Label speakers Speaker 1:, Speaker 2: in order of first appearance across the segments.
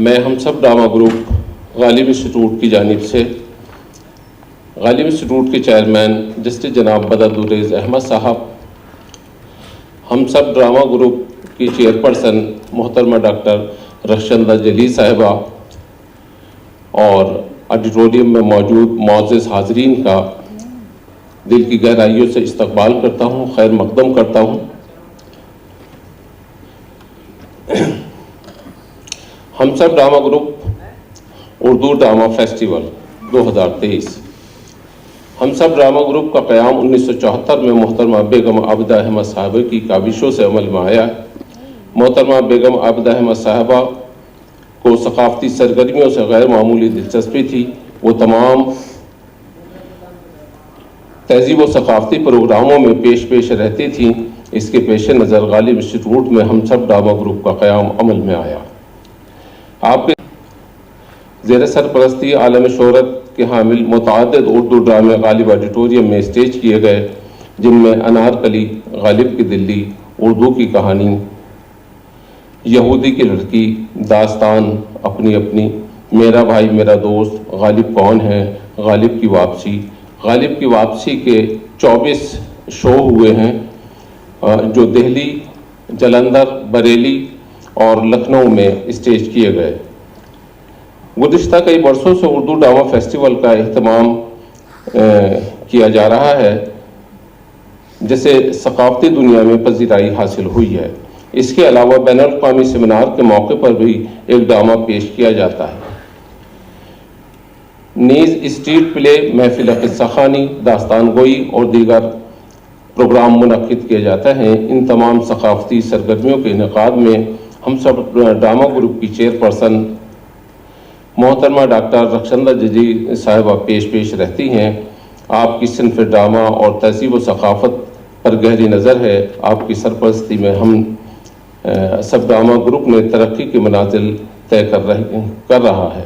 Speaker 1: میں ہم سب ڈرامہ گروپ غالب انسٹیٹیوٹ کی جانب سے غالب انسٹیٹیوٹ کے چیئرمین جسٹس جناب بدرالعزیز احمد صاحب، ہم سب ڈرامہ گروپ کی چیئرپرسن محترمہ ڈاکٹر رخشندہ جلیل صاحبہ اور آڈیٹوریم میں موجود معزز حاضرین کا دل کی گہرائیوں سے استقبال کرتا ہوں، خیر مقدم کرتا ہوں۔ ہم سب drama group Urdu drama festival 2023۔ ہم سب ڈرامہ گروپ کا قیام 1974 میں محترمہ بیگم عابدہ احمد صاحبہ کی کاوشوں سے عمل میں آیا ہے۔ محترمہ بیگم عابدہ احمد صاحبہ کو ثقافتی سرگرمیوں سے غیر معمولی دلچسپی تھی۔ وہ تمام تہذیب و ثقافتی پروگراموں میں پیش رہتی تھیں۔ اس کے پیش نظر غالب انسٹیٹیوٹ میں ہم سب ڈرامہ گروپ کا قیام عمل میں آیا۔ آپ کے زیر سرپرستی عالم شہرت کے حامل متعدد اردو ڈرامے غالب آڈیٹوریم میں اسٹیج کیے گئے، جن میں انارکلی، غالب کی دلی، اردو کی کہانی، یہودی کی لڑکی، داستان، اپنی اپنی، میرا بھائی میرا دوست، غالب کون ہے، غالب کی واپسی۔ غالب کی واپسی کے 24 شو ہوئے ہیں جو دہلی، جلندھر، بریلی اور لکھنؤ میں اسٹیج کیے گئے۔ گزشتہ کئی برسوں سے اردو ڈرامہ فیسٹیول کا اہتمام کیا جا رہا ہے، جسے ثقافتی دنیا میں پذیرائی حاصل ہوئی ہے۔ اس کے علاوہ بین الاقوامی سیمینار کے موقع پر بھی ایک ڈرامہ پیش کیا جاتا ہے۔ نیز اسٹریٹ پلے، محفل قصہ خوانی، داستان گوئی اور دیگر پروگرام منعقد کیے جاتے ہیں۔ ان تمام ثقافتی سرگرمیوں کے انعقاد میں ہم سب ڈرامہ گروپ کی چیئرپرسن محترمہ ڈاکٹر رخشندہ جلیل صاحبہ پیش رہتی ہیں۔ آپ کی صنف ڈرامہ اور تہذیب و ثقافت پر گہری نظر ہے۔ آپ کی سرپرستی میں ہم سب ڈرامہ گروپ نے ترقی کے منازل طے کر رہا ہے۔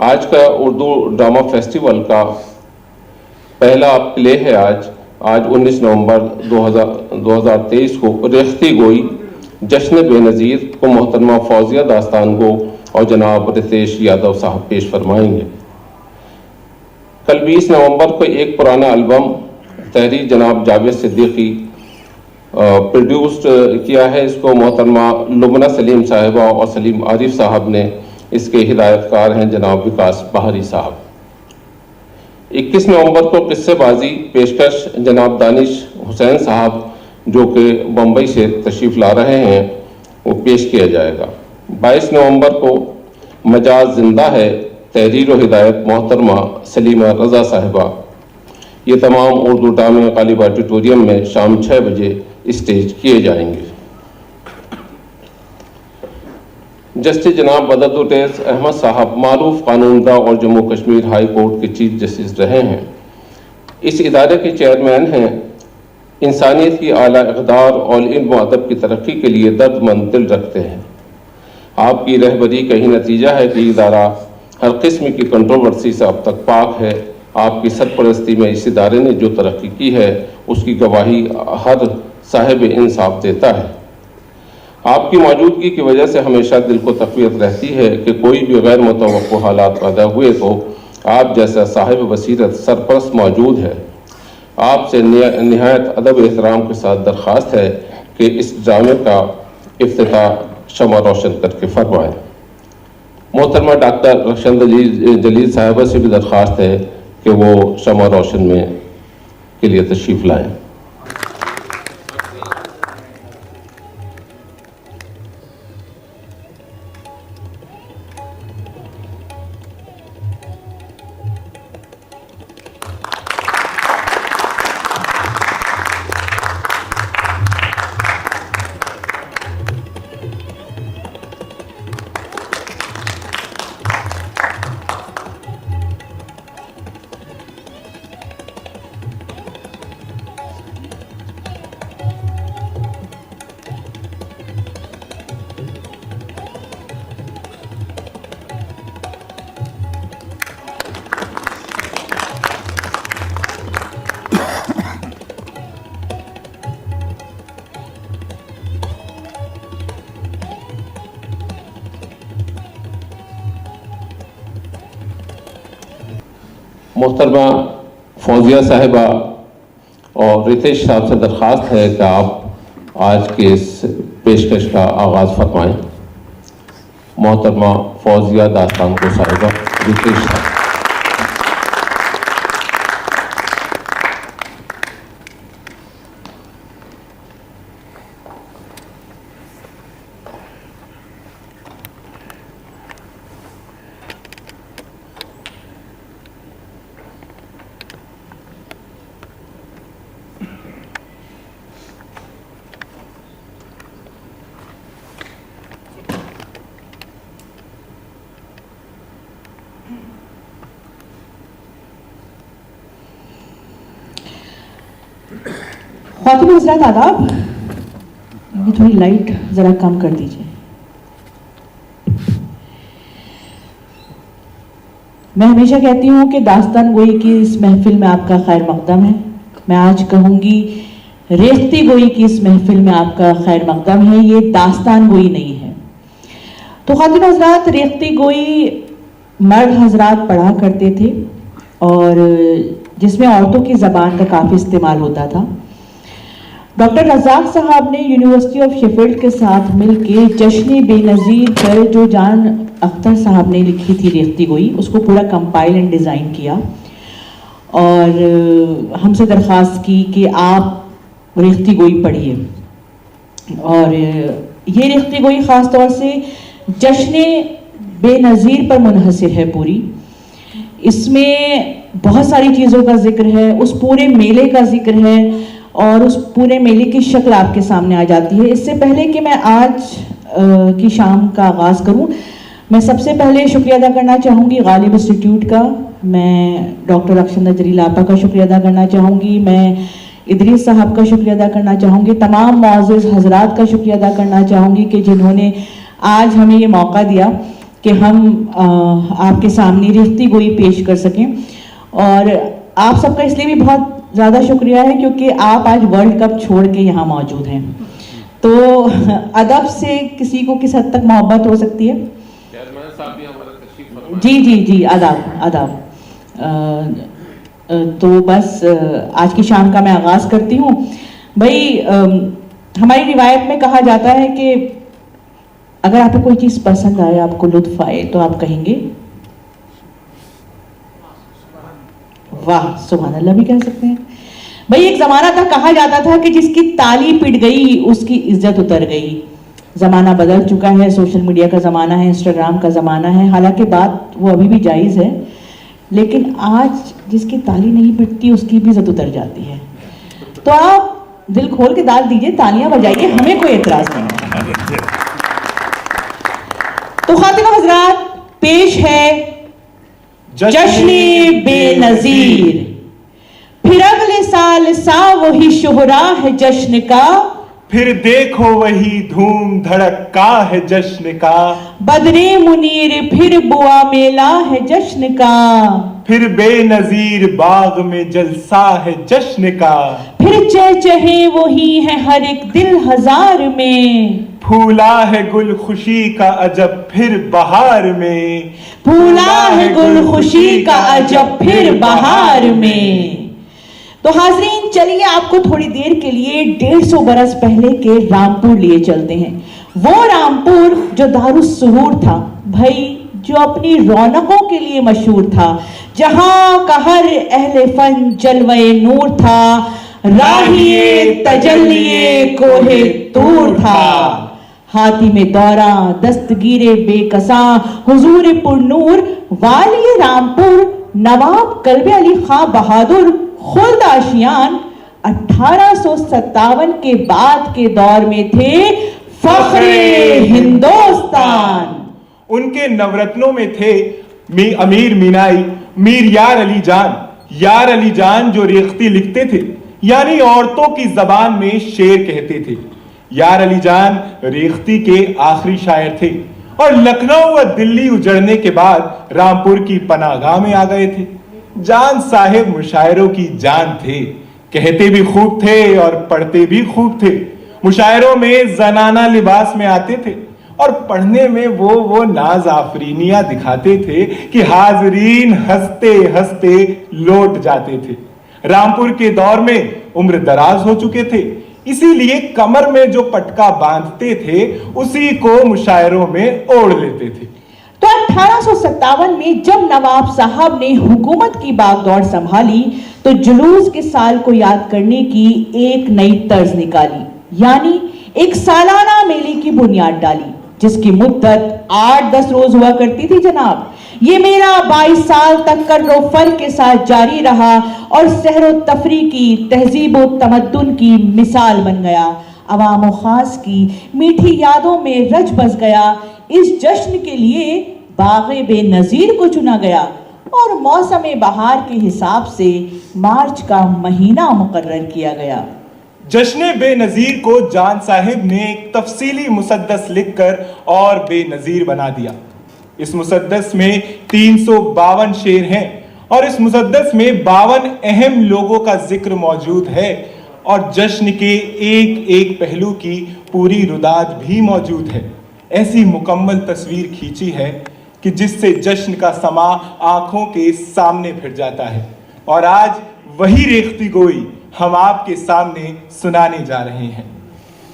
Speaker 1: آج کا اردو ڈرامہ فیسٹیول کا پہلا پلے ہے آج 19 نومبر 2023 کو ریختی گوئی جشن بے نظیر کو محترمہ فوزیہ داستان گو اور جناب رتیش یادو صاحب پیش فرمائیں گے۔ کل 20 نومبر کو ایک پرانا البم تحریر جناب جاوید صدیقی پروڈیوسڈ کیا ہے۔ اس کو محترمہ لبنہ سلیم صاحبہ اور سلیم عارف صاحب نے، اس کے ہدایت کار ہیں جناب وکاس بہاری صاحب۔ 21 نومبر کو قصے بازی پیشکش جناب دانش حسین صاحب جو کہ بمبئی سے تشریف لا رہے ہیں، وہ پیش کیا جائے گا۔ 22 نومبر کو مجاز زندہ ہے، تحریر و ہدایت محترمہ سلیمہ رضا صاحبہ۔ یہ تمام اردو ڈرامے غالب آڈیٹوریم میں شام 6 بجے اسٹیج کیے جائیں گے۔ جسٹس جناب بدرالعزیز احمد صاحب معروف قانون داں اور جموں کشمیر ہائی کورٹ کے چیف جسٹس رہے ہیں۔ اس ادارے کے چیئرمین ہیں۔ انسانیت کی اعلیٰ اقدار اور علم و ادب کی ترقی کے لیے درد مند دل رکھتے ہیں۔ آپ کی رہبری کا ہی نتیجہ ہے کہ ادارہ ہر قسم کی کنٹروورسی سے اب تک پاک ہے۔ آپ کی سرپرستی میں اس ادارے نے جو ترقی کی ہے، اس کی گواہی ہر صاحب انصاف دیتا ہے۔ آپ کی موجودگی کی وجہ سے ہمیشہ دل کو تقویت رہتی ہے کہ کوئی بھی غیر متوقع حالات پیدا ہوئے تو آپ جیسا صاحب بصیرت سرپرست موجود ہے۔ آپ سے نہایت ادب و احترام کے ساتھ درخواست ہے کہ اس ڈرامے کا افتتاح شمع روشن کر کے فرمائیں۔ محترمہ ڈاکٹر رخشندہ جلیل صاحبہ سے بھی درخواست ہے کہ وہ شمع روشن میں کے لیے تشریف لائیں۔ محترمہ فوزیہ صاحبہ اور رتیش صاحب سے درخواست ہے کہ آپ آج کے اس پیشکش کا آغاز فرمائیں. محترمہ فوزیہ داستان گو صاحبہ، رتیش صاحب.
Speaker 2: خواتین حضرات آداب. یہ تھوڑی لائٹ ذرا کم کر دیجیے. میں ہمیشہ کہتی ہوں کہ داستان گوئی کی اس محفل میں آپ کا خیر مقدم ہے. میں آج کہوں گی ریختی گوئی کی اس محفل میں آپ کا خیر مقدم ہے. یہ داستان گوئی نہیں ہے. تو خواتین حضرات، ریختی گوئی مرد حضرات پڑھا کرتے تھے اور جس میں عورتوں کی زبان کا کافی استعمال ہوتا تھا. ڈاکٹر رزاق صاحب نے یونیورسٹی آف شیفیلڈ کے ساتھ مل کے جشن بے نظیر پر جو جان اختر صاحب نے لکھی تھی ریختی گوئی، اس کو پورا کمپائل اینڈ ڈیزائن کیا اور ہم سے درخواست کی کہ آپ ریختی گوئی پڑھیے. اور یہ ریختی گوئی خاص طور سے جشن بے نظیر پر منحصر ہے پوری. اس میں بہت ساری چیزوں کا ذکر ہے، اس پورے میلے کا ذکر ہے اور اس پورے میلے کی شکل آپ کے سامنے آ جاتی ہے. اس سے پہلے کہ میں آج کی شام کا آغاز کروں، میں سب سے پہلے شکریہ ادا کرنا چاہوں گی غالب انسٹیٹیوٹ کا. میں ڈاکٹر اکشندہ جلیل آپا کا شکریہ ادا کرنا چاہوں گی. میں ادریس صاحب کا شکریہ ادا کرنا چاہوں گی. تمام معزز حضرات کا شکریہ ادا کرنا چاہوں گی کہ جنہوں نے آج ہمیں یہ موقع دیا کہ ہم آپ کے سامنے ریختی گوئی پیش کر سکیں. اور آپ سب کا اس لیے بھی بہت زیادہ شکریہ ہے کیونکہ آپ آج ورلڈ کپ چھوڑ کے یہاں موجود ہیں. تو ادب سے کسی کو کس حد تک محبت ہو سکتی ہے؟ جی آداب آداب. تو بس آج کی شام کا میں آغاز کرتی ہوں. بھائی ہماری روایت میں کہا جاتا ہے کہ اگر آپ کو کوئی چیز پسند آئے، آپ کو لطف آئے، تو آپ کہیں گے واہ سبحان اللہ بھی کہہ سکتے ہیں. بھائی ایک زمانہ تھا کہا جاتا تھا کہ جس کی تالی پٹ گئی اس کی عزت اتر گئی. زمانہ بدل چکا ہے، سوشل میڈیا کا زمانہ ہے، انسٹاگرام کا زمانہ ہے. حالانکہ بات وہ ابھی بھی جائز ہے، لیکن آج جس کی تالی نہیں پٹتی اس کی بھی عزت اتر جاتی ہے. تو آپ دل کھول کے داد دیجئے، تالیاں بجائیے، ہمیں کوئی اعتراض نہیں ہے. تو خواتین حضرات، پیش ہے جشن بے نظیر. پھر اگلے سال سا وہی شہرا ہے جشن کا،
Speaker 3: پھر دیکھو وہی دھوم دھڑکا ہے جشن کا.
Speaker 2: بدرے منیر پھر بوا میلہ ہے جشن کا،
Speaker 3: پھر بے نظیر باغ میں جلسہ ہے جشن کا.
Speaker 2: پھر چہچہے وہی ہے ہر ایک دل ہزار میں،
Speaker 3: پھولا ہے گل خوشی کا عجب پھر بہار میں.
Speaker 2: پھولا ہے گل خوشی کا عجب پھر بہار میں. تو حاضرین چلیے آپ کو تھوڑی دیر کے لیے 150 برس پہلے کے رامپور لیے چلتے ہیں. وہ رامپور جو دارالسرور تھا بھائی، جو اپنی رونقوں کے لیے مشہور تھا، جہاں کا ہر اہل فن جلوہ نور تھا، راہیے تجلیے کوہ طور تھا. ہاتھی میں دوراں دستگیر بے کساں حضور پر نور، والی رامپور نواب کلب علی خاں بہادر خلد آشیان 1857 کے بعد کے دور میں تھے فخر ہندوستان.
Speaker 3: ان کے نورتنوں میں تھے امیر مینائی، میر یار علی جان. یار علی جان جو ریختی لکھتے تھے، یعنی عورتوں کی زبان میں شعر کہتے تھے. یار علی جان ریختی کے آخری شاعر تھے اور لکھنؤ و دلی اجڑنے کے بعد رامپور کی پناہ گاہ میں آ گئے تھے. جان صاحب مشاعروں کی جان تھے، کہتے بھی خوب تھے اور پڑھتے بھی خوب تھے. مشاعروں میں زنانہ لباس میں آتے تھے اور پڑھنے میں وہ ناز آفرینیاں دکھاتے تھے کہ حاضرین ہنستے ہنستے लौट जाते थे। रामपुर के दौर में उम्र दराज हो चुके थे, इसीलिए कमर में जो पटका बांधते थे उसी को मुशायरों में ओढ़ लेते थे।
Speaker 2: तो 1857 में जब नवाब साहब ने हुकूमत की बागडोर संभाली तो जुलूस के साल को याद करने की एक नई तर्ज निकाली, यानी एक सालाना मेले की बुनियाद डाली, जिसकी मुद्दत 8-10 रोज हुआ करती थी जनाब। ये मेला 22 साल तक कर्रो फर्क के साथ जारी रहा और सहरो तफरी की, तहजीब व तमद्दुन की मिसाल बन गया। अवाम व खास की मीठी यादों में रच बस गया। इस जश्न के लिए बाग़े बेनज़ीर को चुना गया और मौसम बहार के हिसाब से मार्च का महीना मुकर्रर किया गया।
Speaker 3: जश्न बेनज़ीर को जान साहिब ने एक तफसीली मुसद्दस लिखकर और बेनज़ीर बना दिया। इस मुसद्दस में 352 शेर हैं और इस मुसद्दस में 52 अहम लोगों का जिक्र मौजूद है और जश्न के एक एक पहलू की पूरी रुदाद भी मौजूद है। ऐसी मुकम्मल तस्वीर खींची है कि जिससे जश्न का समा आंखों के सामने फिर जाता है। और आज वही रेख्ती गोई हम आपके सामने सुनाने जा रहे हैं।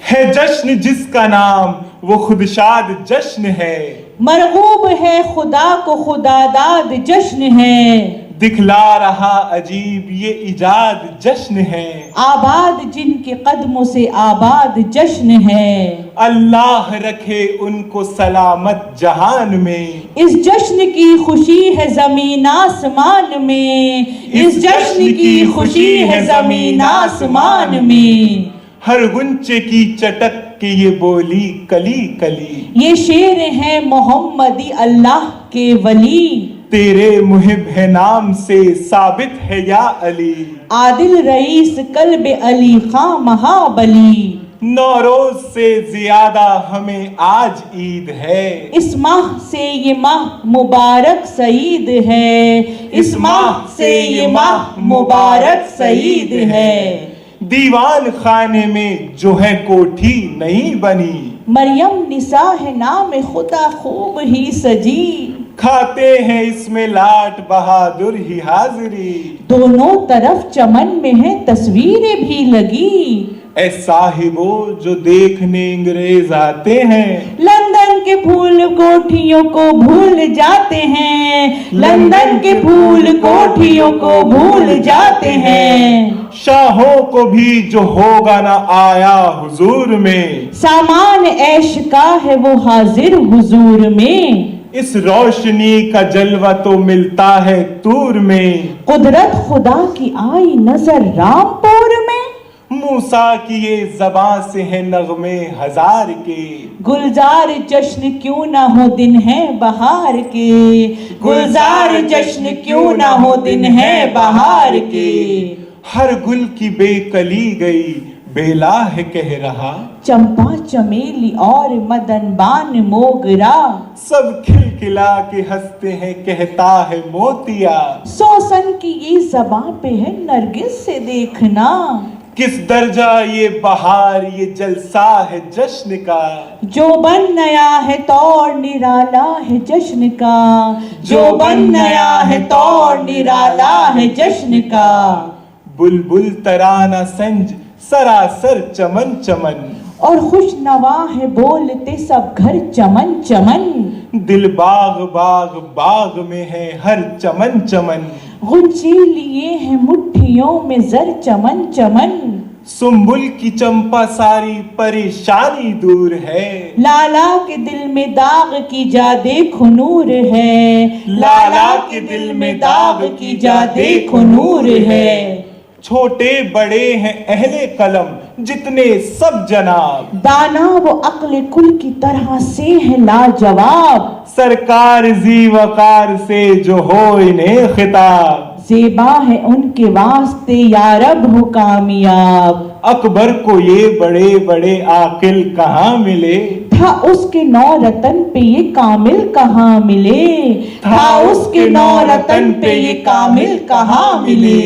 Speaker 3: है जश्न जिसका नाम वो खुदशाद जश्न है,
Speaker 2: मरगूब है खुदा को खुदादाद जश्न है,
Speaker 3: दिखला रहा अजीब ये इजाद जश्न है,
Speaker 2: आबाद जिनके कदमों से आबाद जश्न है,
Speaker 3: अल्लाह रखे उनको सलामत जहान में,
Speaker 2: इस जश्न की खुशी है जमीन आसमान में, इस जश्न की खुशी है जमीन आसमान में।
Speaker 3: हर गुंचे की चटक के ये बोली कली कली,
Speaker 2: ये शेर है मोहम्मदी अल्लाह के वली,
Speaker 3: तेरे मुहिब है नाम से साबित है या अली,
Speaker 2: आदिल रईस कल्ब अली खां महाबली,
Speaker 3: नौरोज से ज्यादा हमें आज ईद है,
Speaker 2: इस माह से ये माह मुबारक सईद है, इस माह से ये माह मुबारक सईद है।
Speaker 3: दीवान खाने में जो है कोठी नहीं बनी,
Speaker 2: मरियम निसा है नाम खुदा खूब ही सजी,
Speaker 3: खाते हैं इसमें लाट बहादुर ही हाजिरी,
Speaker 2: दोनों तरफ चमन में है तस्वीरें भी लगी,
Speaker 3: ऐ साहिबो जो देखने अंग्रेज आते हैं,
Speaker 2: लंदन के फूल कोठियों को भूल जाते हैं, लंदन के फूल कोठियों को भूल जाते हैं,
Speaker 3: शाहों को भी जो होगा ना आया हुजूर में,
Speaker 2: सामान ऐश का है वो हाजिर हुजूर में,
Speaker 3: इस रोशनी का जलवा तो मिलता है तूर में,
Speaker 2: कुदरत खुदा की आई नजर रामपुर में,
Speaker 3: मूसा की ये ज़बां से है नगमे हजार के,
Speaker 2: गुलजार जश्न क्यों ना हो दिन है बहार के, गुलजार जश्न क्यों ना हो दिन है बहार के,
Speaker 3: हर गुल की बेकली गई बेला है कह रहा,
Speaker 2: चंपा चमेली और मदनबान मोगरा,
Speaker 3: सब खिलखिला के हंसते हैं कहता है मोतिया,
Speaker 2: सोसन की ये ज़बां पे है नरगिस से देखना,
Speaker 3: किस दर्जा ये बहार ये जलसा है जश्न का,
Speaker 2: जो बन नया है तौर निराला है जश्न का, जो बन नया है तौर निराला है जश्न का,
Speaker 3: बुलबुल तराना संज सरासर चमन चमन,
Speaker 2: और खुश नवा है बोलते सब घर चमन चमन,
Speaker 3: दिल बाग बाग बाग में है हर चमन चमन,
Speaker 2: गुंजे लिए हैं मुट्ठियों में जर चमन चमन,
Speaker 3: सुंबुल की चंपा सारी परेशानी दूर है,
Speaker 2: लाला के दिल में दाग की जा देखो नूर है, लाला के दिल में दाग की जा देखो नूर है,
Speaker 3: छोटे बड़े हैं अहले कलम जितने सब जनाब,
Speaker 2: दाना वो अक्ल कुल की तरह से है लाजवाब,
Speaker 3: सरकार जी वकार से जो हो इन्हें खिताब,
Speaker 2: ज़ेबा है उनके वास्ते यारब हो कामयाब,
Speaker 3: अकबर को ये बड़े बड़े आकिल कहाँ मिले,
Speaker 2: था उसके 9 रतन पे ये कामिल कहाँ मिले, था उसके 9 रतन पे ये कामिल कहाँ मिले,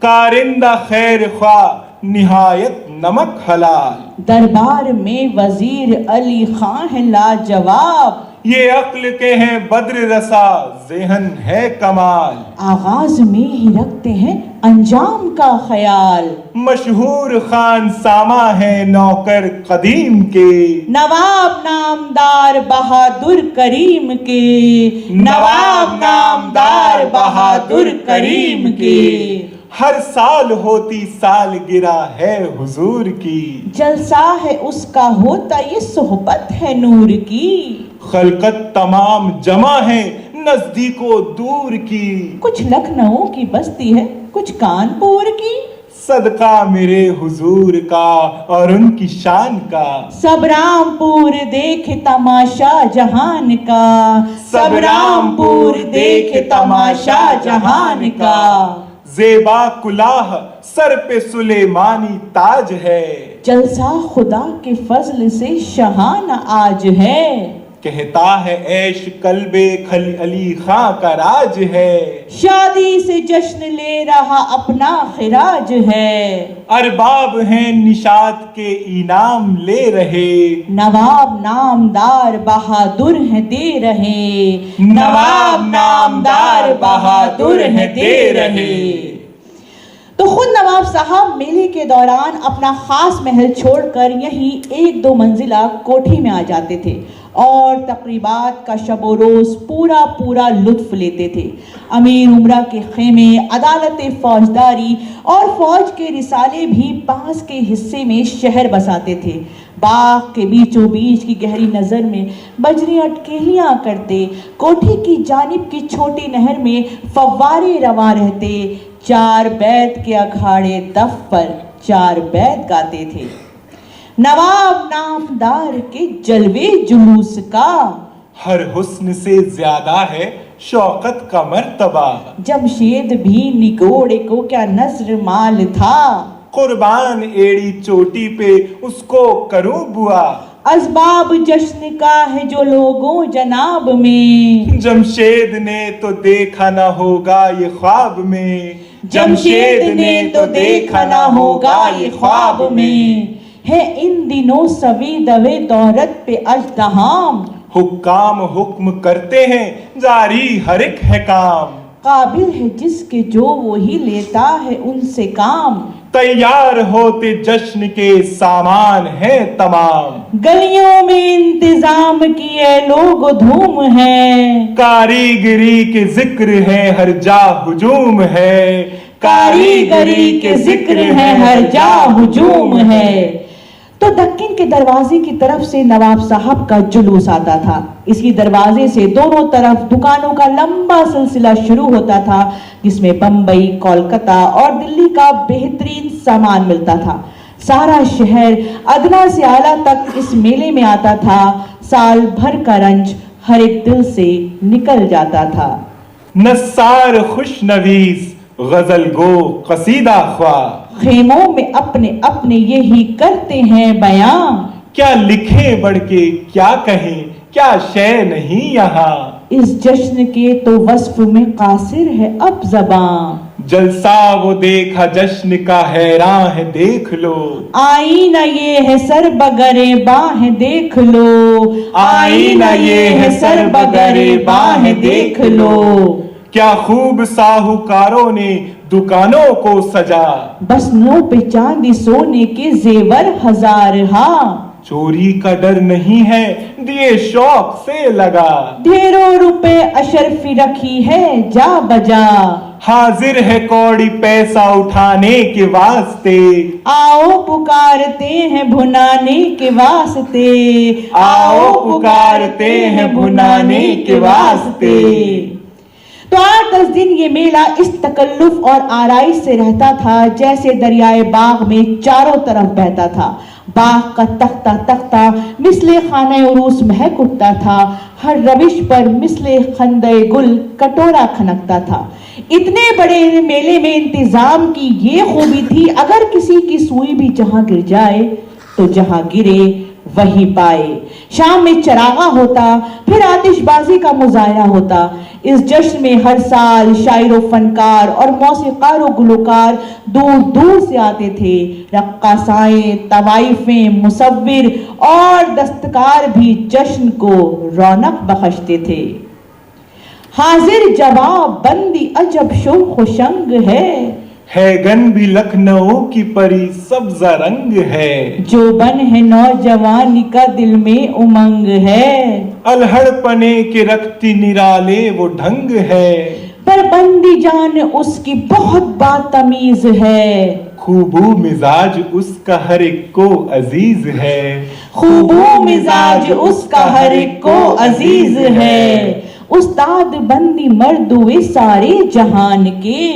Speaker 3: कारिंदा खैर ख्वा निहायत नमक हलाल,
Speaker 2: दरबार में वजीर अली खां है लाजवाब,
Speaker 3: یہ عقل کے ہیں بدر رسا ذہن ہے کمال.
Speaker 2: آغاز میں ہی رکھتے ہیں انجام کا خیال.
Speaker 3: مشہور خان سامہ ہے نوکر قدیم کے.
Speaker 2: نواب نامدار بہادر کریم کے. نواب نامدار بہادر کریم کے.
Speaker 3: ہر سال ہوتی سالگرہ ہے حضور کی.
Speaker 2: جلسہ ہے اس کا ہوتا یہ صحبت ہے نور کی.
Speaker 3: خلقت تمام جمع ہے نزدیک و دور کی.
Speaker 2: کچھ لکھنؤ کی بستی ہے کچھ کانپور کی.
Speaker 3: صدقہ میرے حضور کا اور ان کی شان کا.
Speaker 2: سب رامپور دیکھ تماشا جہان کا. سب رامپور دیکھ تماشا جہان کا.
Speaker 3: زیبا کلاه سر پہ سلیمانی تاج ہے.
Speaker 2: جلسہ خدا کے فضل سے شہانہ آج ہے.
Speaker 3: کہتا ہے عیش قلب علی خاں کا راج ہے.
Speaker 2: شادی سے جشن لے رہا اپنا خراج ہے.
Speaker 3: ارباب ہیں نشاط کے انعام لے رہے.
Speaker 2: نواب نامدار بہادر ہیں دے رہے. نواب نامدار بہادر ہیں دے رہے. تو خود نواب صاحب میلے کے دوران اپنا خاص محل چھوڑ کر یہیں 1-2 منزلہ کوٹھی میں آ جاتے تھے اور تقریبات کا شب و روز پورا لطف لیتے تھے. امیر عمرہ کے خیمے، عدالت فوجداری اور فوج کے رسالے بھی پاس کے حصے میں شہر بساتے تھے. باغ کے بیچوں بیچ کی گہری نظر میں بجری اٹکیلیاں کرتے. کوٹھی کی جانب کی چھوٹی نہر میں فوارے رواں رہتے. 4 بیت کے اکھاڑے دف پر 4 بیت گاتے تھے. نواب نامدار کے جلوے جلوس کا
Speaker 3: ہر حسن سے زیادہ ہے شوقت کا مرتبہ.
Speaker 2: جمشید بھی نگوڑے کو کیا نظر مال تھا.
Speaker 3: قربان ایڑی چوٹی پہ اس کو کروں بوا.
Speaker 2: اسباب جشن کا ہے جو لوگوں جناب میں.
Speaker 3: جمشید نے تو دیکھا نہ ہوگا یہ خواب میں.
Speaker 2: جمشید نے تو دیکھا نہ ہوگا یہ خواب میں. ہے ان دنوں سویدوے دولت پہ اژدہام.
Speaker 3: حکام حکم کرتے ہیں جاری ہر ایک ہے کام.
Speaker 2: قابل ہے جس کے جو وہی لیتا ہے ان سے کام.
Speaker 3: تیار ہوتے جشن کے سامان ہیں تمام.
Speaker 2: گلیوں میں انتظام کیے لوگ دھوم ہے.
Speaker 3: کاریگری کے ذکر ہے ہر جا ہجوم ہے.
Speaker 2: کاریگری کے ذکر ہے ہر جا ہجوم ہے. تو دکن کے دروازے کی طرف سے نواب صاحب کا جلوس آتا تھا. اسی دروازے سے دونوں طرف دکانوں کا لمبا سلسلہ شروع ہوتا تھا جس میں بمبئی، کولکتہ اور دلی کا بہترین سامان ملتا تھا. سارا شہر ادنا سے اعلیٰ تک اس میلے میں آتا تھا. سال بھر کا رنج ہر ایک دل سے نکل جاتا تھا.
Speaker 3: نثار خوش نویس غزل گو قصیدہ خواہ.
Speaker 2: خیموں میں اپنے یہی کرتے ہیں بیان.
Speaker 3: کیا لکھیں بڑھ کے کیا کہیں کیا شے نہیں یہاں.
Speaker 2: اس جشن کے تو وصف میں قاصر ہے اب زبان.
Speaker 3: جلسہ وہ دیکھا جشن کا حیران ہے دیکھ لو.
Speaker 2: آئینہ یہ ہے سر بگرے باہ دیکھ لو. آئینہ یہ ہے سر بگرے باہ دیکھ لو.
Speaker 3: کیا خوب ساہوکاروں نے دکانوں کو سجا.
Speaker 2: بسنوں پہ چاندی سونے کے زیور ہزار ہاں.
Speaker 3: چوری کا ڈر نہیں ہے دیے شوق سے لگا.
Speaker 2: ڈھیروں روپے اشرفی رکھی ہے جا بجا.
Speaker 3: حاضر ہے کوڑی پیسہ اٹھانے کے واسطے.
Speaker 2: آؤ پکارتے ہیں بھنانے کے واسطے.
Speaker 3: آؤ پکارتے ہیں بھنانے کے واسطے.
Speaker 2: تو 8-10 دن یہ میلہ اس تکلف اور آرائش سے رہتا تھا جیسے دریائے باغ میں چاروں طرف بہتا تھا. باغ کا تختہ مثل خانہ عروس مہک اٹھتا تھا. ہر روش پر مثل خندے گل کٹورا کھنکتا تھا. اتنے بڑے میلے میں انتظام کی یہ خوبی تھی اگر کسی کی سوئی بھی جہاں گر جائے تو جہاں گرے वही पाए। शाम में चरागा होता, फिर आतिशबाजी का मुजाहरा होता। इस जश्न में हर साल शायर व फनकार और मौसीकार व गुलकार दूर दूर से आते थे। रक्कासाएं, तवाइफें, मुसव्विर और दस्तकार भी जश्न को रौनक बख्शते थे। हाजिर जवाब बंदी अजब शोख व शंग है
Speaker 3: गन भी लखनऊ की परी सब्जा रंग है।
Speaker 2: जो बन है नौजवानी का दिल में उमंग है।
Speaker 3: अलहड़पने के रखती निराले वो ढंग है।
Speaker 2: पर बंदी जान उसकी बहुत बातमीज है।
Speaker 3: खूबू मिजाज उसका हर एक को अजीज है।
Speaker 2: खूबो मिजाज उसका हर एक को अजीज है। उस्ताद बंदी मर्द हुए सारे जहान के।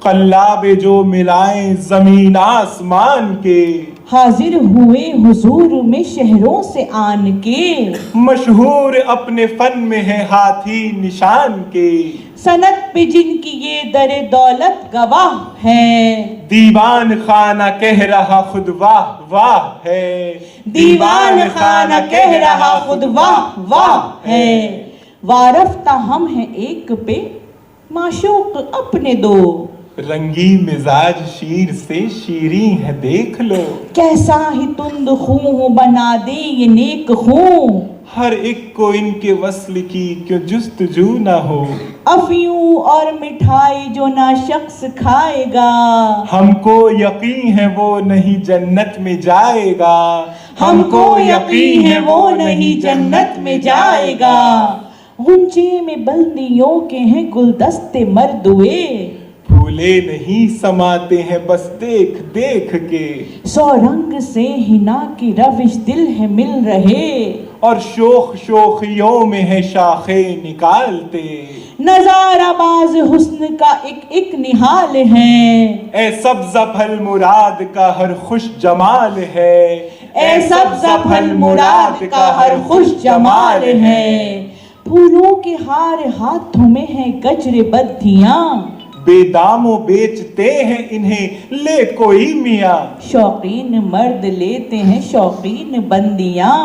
Speaker 3: कल्लाबे जो मिलाएं जमीन आसमान के।
Speaker 2: हाजिर हुए हुजूर में शहरों से आन के।
Speaker 3: मशहूर अपने फन में है हाथी निशान के।
Speaker 2: सनत पे जिनकी ये दरे दौलत गवाह है।
Speaker 3: दीवान खाना कह रहा खुद वाह वाह है।
Speaker 2: दीवान खाना कह रहा खुद वाह वाह है। वारफ्ता हम हैं एक पे, माशूक अपने दो।
Speaker 3: रंगी मिजाज शीर से शीरी है देख लो।
Speaker 2: कैसा ही तुंद खूं बना दे ये नेक खूं।
Speaker 3: हर एक को इनके वस्ल की क्यों जुस्तजू ना हो।
Speaker 2: अफयूं और मिठाई जो ना शख्स खाएगा।
Speaker 3: हमको यकीन है वो नहीं जन्नत में जाएगा।
Speaker 2: हमको यकीन है वो नहीं जन्नत में जाएगा। गुंचे में बंदियों के हैं गुलदस्ते मर्दुए।
Speaker 3: फूले नहीं समाते हैं बस देख देख के।
Speaker 2: सौ रंग से हिना की रविश दिल है मिल रहे।
Speaker 3: और शोख शोखियों में है शाखे निकालते।
Speaker 2: नजारा बाज हुस्न का एक एक निहाल है।
Speaker 3: ए सब्ज़ा फल मुराद का हर खुश जमाल है।
Speaker 2: ए सब्ज़ा फल मुराद का हर खुश जमाल है। फूलों के हार हाथों में है गजरे बद्धियां।
Speaker 3: बेदामों बेचते हैं इन्हें ले कोई मियाँ।
Speaker 2: शौकीन मर्द लेते हैं शौकीन बंदियां।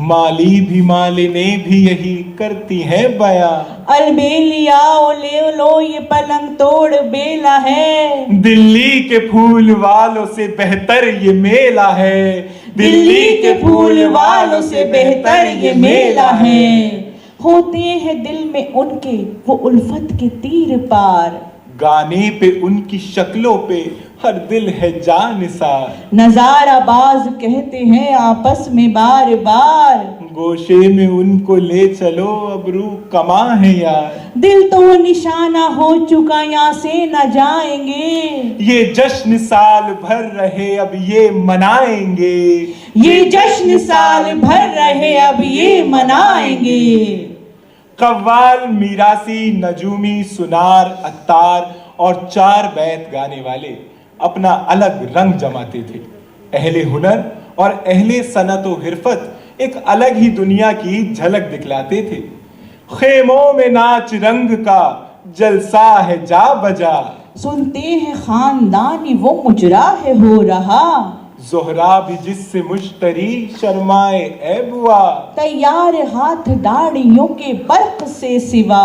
Speaker 3: माली भी मालिने भी यही करती हैं बयां।
Speaker 2: अलबेलिया ले लो ये पलंग तोड़ बेला है।
Speaker 3: दिल्ली के फूल वालों से बेहतर ये मेला है।
Speaker 2: दिल्ली के फूल वालों से बेहतर ये मेला है। होते हैं दिल में उनके वो उल्फत के तीर पार।
Speaker 3: गाने पे उनकी शक्लों पे हर दिल है जानिसार।
Speaker 2: नजारा बाज कहते हैं आपस में बार बार।
Speaker 3: गोशे में उनको ले चलो अब रूह कमा है यार।
Speaker 2: दिल तो निशाना हो चुका यहाँ से न जाएंगे।
Speaker 3: ये जश्न साल भर रहे अब ये मनाएंगे।
Speaker 2: ये जश्न साल भर रहे अब ये मनाएंगे।
Speaker 3: कव्वाल मीरासी नजूमी सुनार अत्तार और 4 बैत गाने वाले अपना अलग रंग जमाते थे। अहले हुनर और अहले सनत व हिरफत एक अलग ही दुनिया की झलक दिखलाते थे। खेमों में नाच रंग का जलसा है जा बजा।
Speaker 2: सुनते हैं खानदानी वो मुजरा है हो रहा।
Speaker 3: जोहरा भी जिससे मुश्तरी शर्माए ए बुआ।
Speaker 2: तैयार हाथ दाढ़ियों के बर्क से सिवा।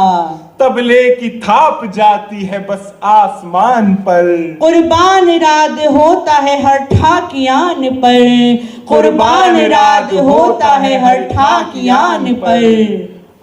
Speaker 3: तबले की थाप जाती है बस आसमान पर।
Speaker 2: कुर्बान राद होता है हर ठाकियान पर। कुर्बान राद होता है हर ठाकियान पर।